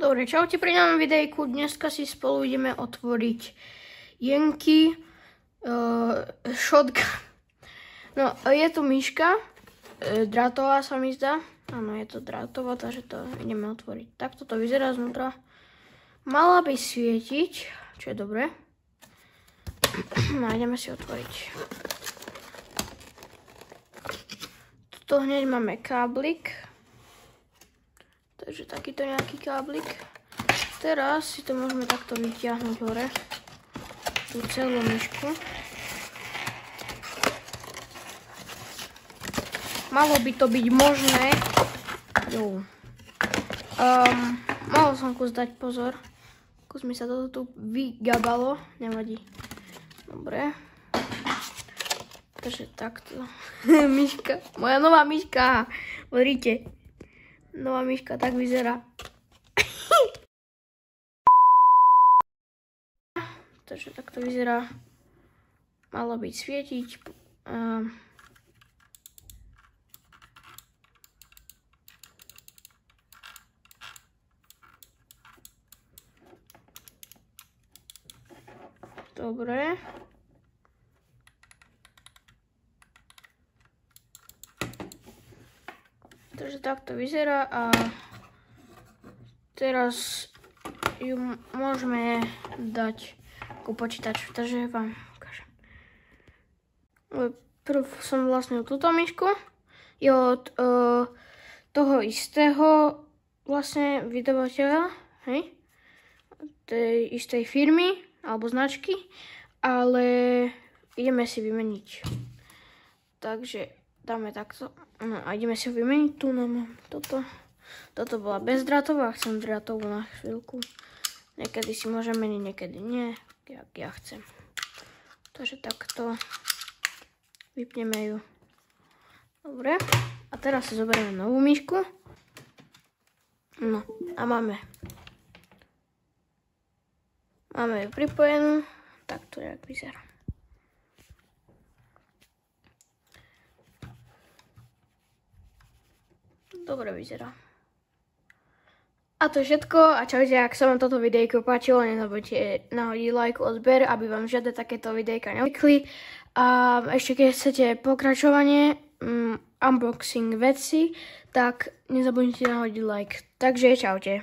Dobre, čaute pri novom videjku. Dneska si spolu ideme otvoriť Jenky shotgun. No, je tu myška, drátová sa mi zdá. Áno, je to drátová, takže to ideme otvoriť. Takto to vyzerá znútra. Mala by svietiť, čo je dobré. No, ideme si otvoriť. Tuto hneď máme káblik. Takže takýto nejaký káblik. Teraz si to môžeme takto vytiahnuť hore. Tú celú myšku. Malo by to byť možné. Malo som dať pozor. Kus mi sa toto tu vygabalo. Nevadí. Dobre. Takže takto. Myška. Moja nová myška. Pozrite. Nová myška tak vyzerá. Takže takto vyzerá. Malo byť svietiť. Dobre. Takže takto vyzerá a teraz ju môžeme dať ku počítaču, takže vám ukážem. Prv som vlastnil túto myšku, je od toho istého vlastne vydavateľa, hej, tej istej firmy alebo značky, ale ideme si vymeniť. Takže dáme takto. No a ideme si ho vymeniť. Tu nám toto. Toto bola bezdrátová. Chcem drátovú na chvíľku. Niekedy si môžem meniť, niekedy nie. Jak ja chcem. Takže takto vypneme ju. Dobre. A teraz si zoberieme novú myšku. No a máme. Máme ju pripojenú. Takto jak vyzerá. Dobre vyzerá. A to je všetko. A čaute, ak sa vám toto videjko páčilo, nezabudnite nahodiť like, odber, aby vám žiadne takéto videjka nevyšli. A ešte keď chcete pokračovanie, unboxing veci, tak nezabudnite nahodiť like. Takže čaute.